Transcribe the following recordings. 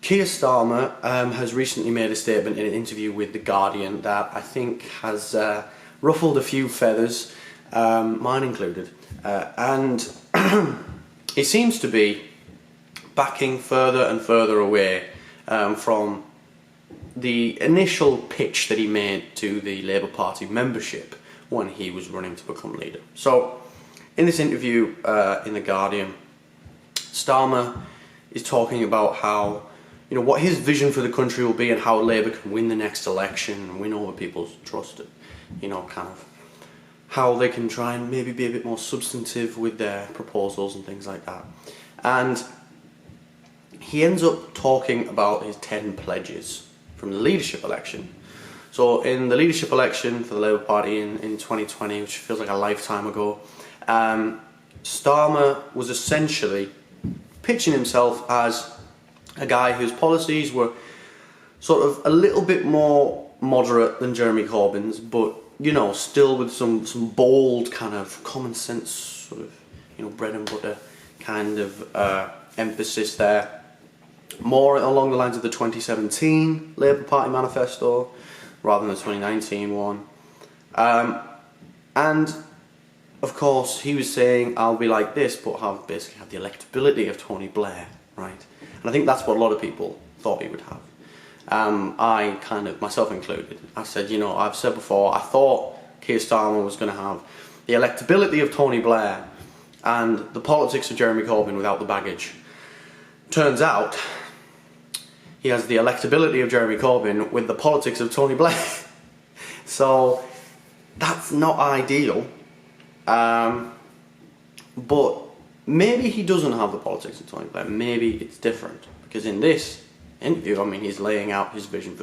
Keir Starmer has recently made a statement in an interview with The Guardian that I think has ruffled a few feathers, mine included, and he seems to be backing further and further away from the initial pitch that he made to the Labour Party membership when he was running to become leader. So, in this interview in The Guardian, Starmer is talking about how, what his vision for the country will be and how Labour can win the next election and win over people's trust, and, kind of how they can try and maybe be a bit more substantive with their proposals and things like that. And he ends up talking about his 10 pledges from the leadership election. So in the leadership election for the Labour Party in 2020, which feels like a lifetime ago, Starmer was essentially pitching himself as a guy whose policies were sort of a little bit more moderate than Jeremy Corbyn's, but still with some bold kind of common sense sort of bread and butter kind of emphasis there. More along the lines of the 2017 Labour Party manifesto rather than the 2019 one. And of course he was saying, I'll be like this, but basically have the electability of Tony Blair, right? And I think that's what a lot of people thought he would have. I kind of, myself included, I said, I've said before, I thought Keir Starmer was going to have the electability of Tony Blair and the politics of Jeremy Corbyn without the baggage. Turns out, he has the electability of Jeremy Corbyn with the politics of Tony Blair. So, that's not ideal. But maybe he doesn't have the politics of Tony Blair. Maybe it's different. Because in this interview, he's laying out his vision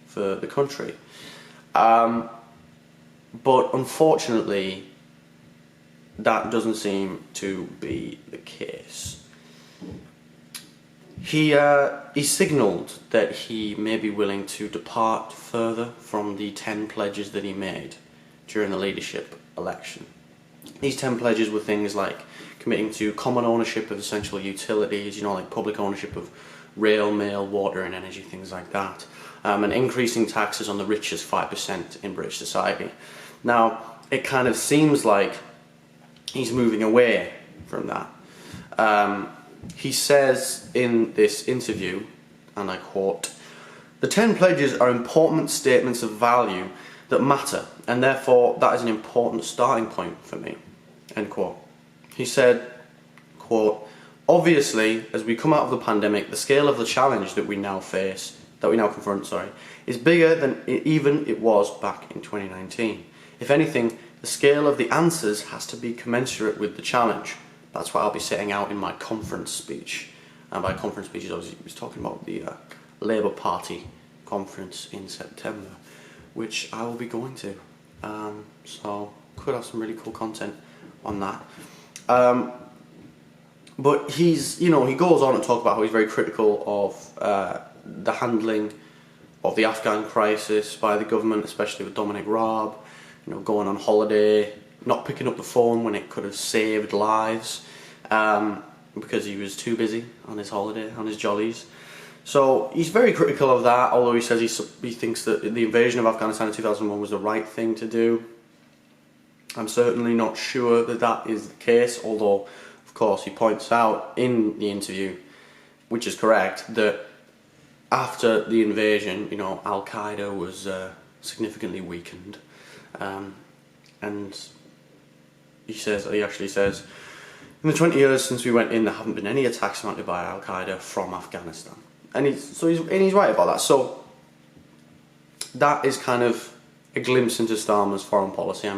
for the country. But unfortunately, that doesn't seem to be the case. He signalled that he may be willing to depart further from the 10 pledges that he made during the leadership election. These 10 pledges were things like committing to common ownership of essential utilities, like public ownership of rail, mail, water and energy, things like that, and increasing taxes on the richest 5% in British society. Now, it kind of seems like he's moving away from that. He says in this interview, and I quote, "The 10 pledges are important statements of value that matter, and therefore that is an important starting point for me," end quote. He said, quote, "Obviously, as we come out of the pandemic, the scale of the challenge that we now confront, is bigger than even it was back in 2019. If anything, the scale of the answers has to be commensurate with the challenge. That's what I'll be setting out in my conference speech." And by conference speeches, obviously, he was talking about the Labour Party conference in September, which I will be going to. So, could have some really cool content on that. But he's, he goes on to talk about how he's very critical of the handling of the Afghan crisis by the government, especially with Dominic Raab, going on holiday, not picking up the phone when it could have saved lives, because he was too busy on his holiday, on his jollies. So he's very critical of that, although he says he thinks that the invasion of Afghanistan in 2001 was the right thing to do. I'm certainly not sure that that is the case, although, of course, he points out in the interview, which is correct, that after the invasion, Al-Qaeda was significantly weakened. And he actually says, "In the 20 years since we went in, there haven't been any attacks mounted by Al-Qaeda from Afghanistan." And he's right about that. So that is kind of a glimpse into Starmer's foreign policy.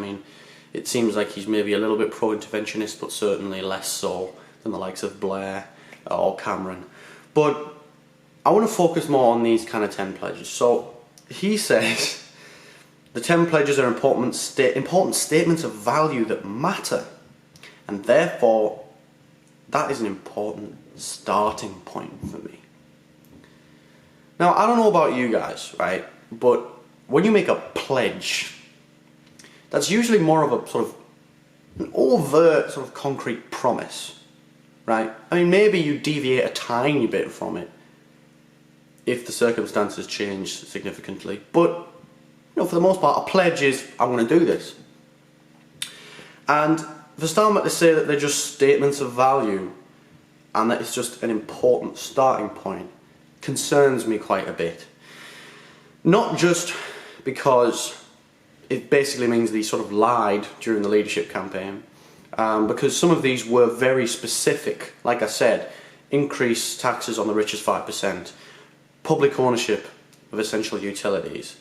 It seems like he's maybe a little bit pro-interventionist, but certainly less so than the likes of Blair or Cameron. But I want to focus more on these kind of 10 pledges. So he says, "The 10 pledges are important statements of value that matter, and therefore that is an important starting point for me." Now, I don't know about you guys, right, but when you make a pledge, that's usually more of a sort of an overt sort of concrete promise, right? Maybe you deviate a tiny bit from it, if the circumstances change significantly. But for the most part, a pledge is, I'm going to do this. And for Starmer to say that they're just statements of value and that it's just an important starting point concerns me quite a bit. Not just because it basically means that he sort of lied during the leadership campaign, because some of these were very specific. Like I said, increase taxes on the richest 5%, public ownership of essential utilities.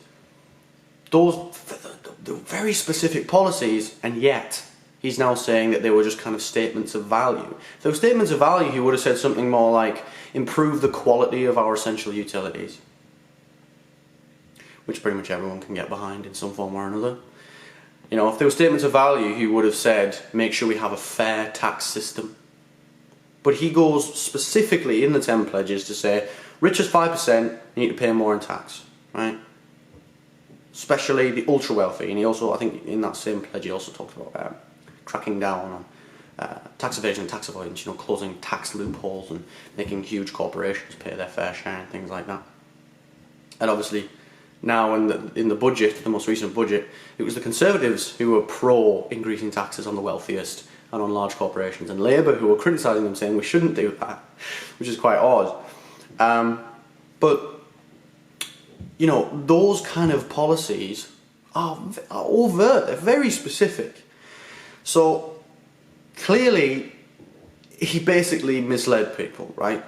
Those are very specific policies, and yet he's now saying that they were just kind of statements of value. If they were statements of value, he would have said something more like, improve the quality of our essential utilities, which pretty much everyone can get behind in some form or another. If they were statements of value, he would have said, make sure we have a fair tax system. But he goes specifically in the 10 pledges to say, richest 5%, you need to pay more in tax, right? Especially the ultra wealthy. And he also, I think in that same pledge, he also talked about cracking down on tax evasion and tax avoidance, closing tax loopholes and making huge corporations pay their fair share and things like that. And obviously, now in the budget, the most recent budget, it was the Conservatives who were pro increasing taxes on the wealthiest and on large corporations, and Labour who were criticising them, saying we shouldn't do that, which is quite odd. But those kind of policies are overt, they're very specific. So clearly he basically misled people, right?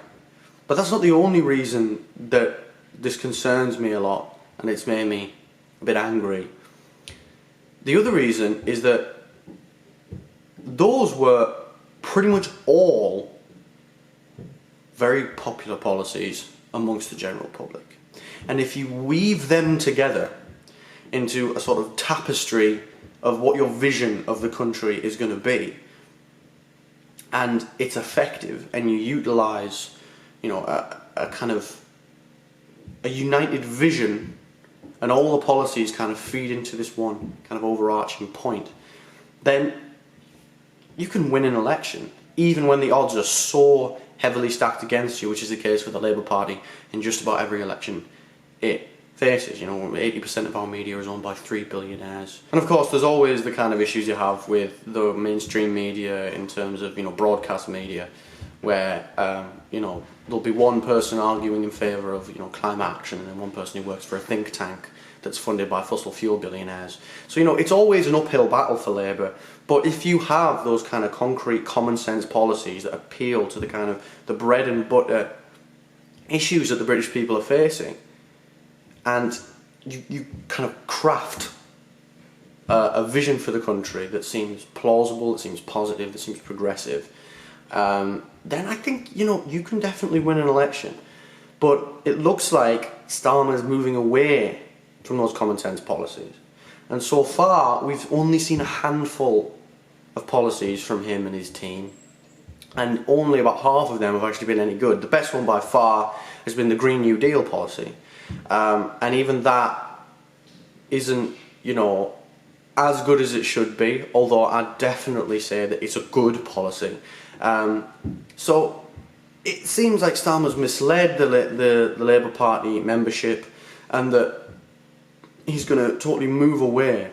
But that's not the only reason that this concerns me a lot and it's made me a bit angry. The other reason is that those were pretty much all very popular policies amongst the general public. And if you weave them together into a sort of tapestry of what your vision of the country is going to be, and it's effective, and you utilise, a kind of a united vision, and all the policies kind of feed into this one kind of overarching point, then you can win an election, even when the odds are so heavily stacked against you, which is the case with the Labour Party in just about every election it faces. 80% of our media is owned by 3 billionaires. And of course, there's always the kind of issues you have with the mainstream media in terms of, broadcast media, where, there'll be one person arguing in favour of, climate action, and then one person who works for a think tank that's funded by fossil fuel billionaires. So, it's always an uphill battle for Labour. But if you have those kind of concrete, common sense policies that appeal to the kind of the bread and butter issues that the British people are facing, and you kind of craft a vision for the country that seems plausible, that seems positive, that seems progressive, then I think, you can definitely win an election. But it looks like Starmer's moving away from those common sense policies. And so far, we've only seen a handful of policies from him and his team. And only about half of them have actually been any good. The best one by far has been the Green New Deal policy. And even that isn't, as good as it should be, although I'd definitely say that it's a good policy. So it seems like Starmer's misled the Labour Party membership, and that he's going to totally move away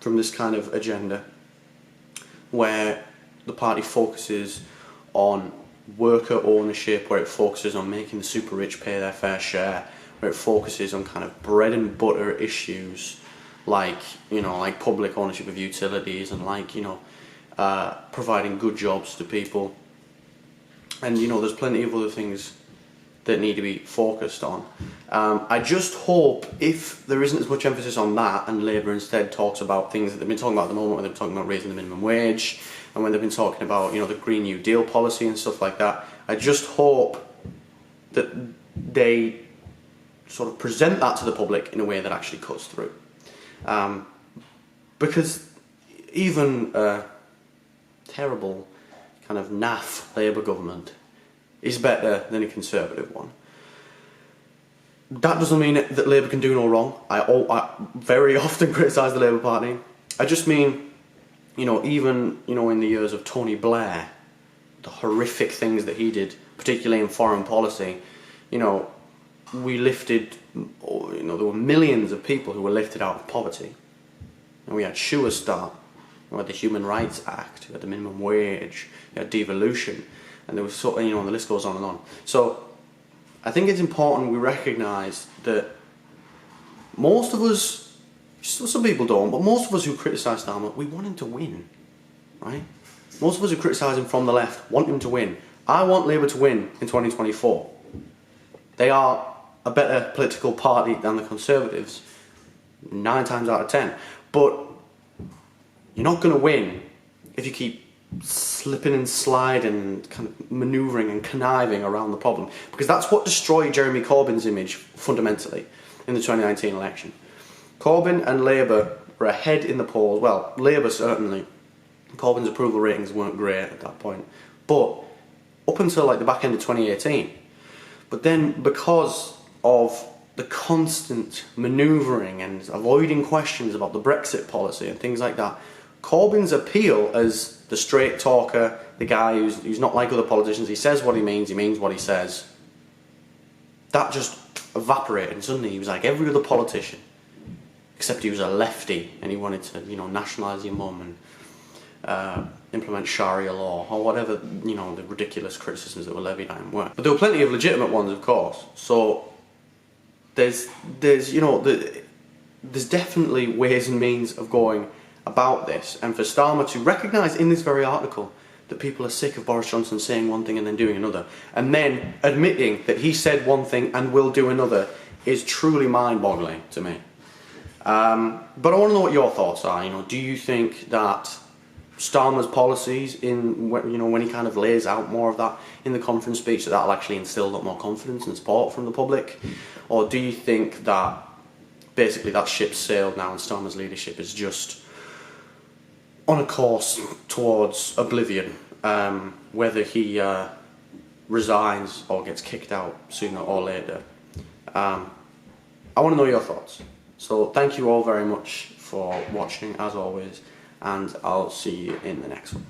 from this kind of agenda where the party focuses on worker ownership, where it focuses on making the super rich pay their fair share, where it focuses on kind of bread and butter issues like, like public ownership of utilities and like, providing good jobs to people. And, there's plenty of other things that need to be focused on. I just hope, if there isn't as much emphasis on that and Labour instead talks about things that they've been talking about at the moment, when they've been talking about raising the minimum wage, and when they've been talking about, the Green New Deal policy and stuff like that, I just hope that they sort of present that to the public in a way that actually cuts through. Because even a terrible kind of naff Labour government is better than a Conservative one. That doesn't mean that Labour can do no wrong. I very often criticise the Labour Party. I just mean, even, in the years of Tony Blair, the horrific things that he did, particularly in foreign policy, we lifted, there were millions of people who were lifted out of poverty. And we had Sure Start, we had the Human Rights Act, we had the minimum wage, we had devolution, and there was and the list goes on and on. So I think it's important we recognise that most of us, some people don't, but most of us who criticise Starmer, we want him to win, right? Most of us who criticise him from the left want him to win. I want Labour to win in 2024. They are a better political party than the Conservatives, 9 times out of 10. But you're not going to win if you keep slipping and sliding and kind of manoeuvring and conniving around the problem. Because that's what destroyed Jeremy Corbyn's image fundamentally in the 2019 election. Corbyn and Labour were ahead in the polls. Well, Labour certainly. Corbyn's approval ratings weren't great at that point. But up until like the back end of 2018. But then because of the constant manoeuvring and avoiding questions about the Brexit policy and things like that, Corbyn's appeal as the straight talker, the guy who's not like other politicians, he says what he means what he says, that just evaporated, and suddenly he was like every other politician, except he was a lefty and he wanted to, nationalise your mum and implement Sharia law or whatever, the ridiculous criticisms that were levied at him were. But there were plenty of legitimate ones, of course. So there's definitely ways and means of going about this, and for Starmer to recognise in this very article that people are sick of Boris Johnson saying one thing and then doing another, and then admitting that he said one thing and will do another, is truly mind-boggling to me. But I want to know what your thoughts are. Do you think that Starmer's policies when he kind of lays out more of that in the conference speech, that'll actually instill a lot more confidence and support from the public? Or do you think that basically that ship's sailed now and Starmer's leadership is just on a course towards oblivion, whether he resigns or gets kicked out sooner or later? I want to know your thoughts. So thank you all very much for watching, as always, and I'll see you in the next one.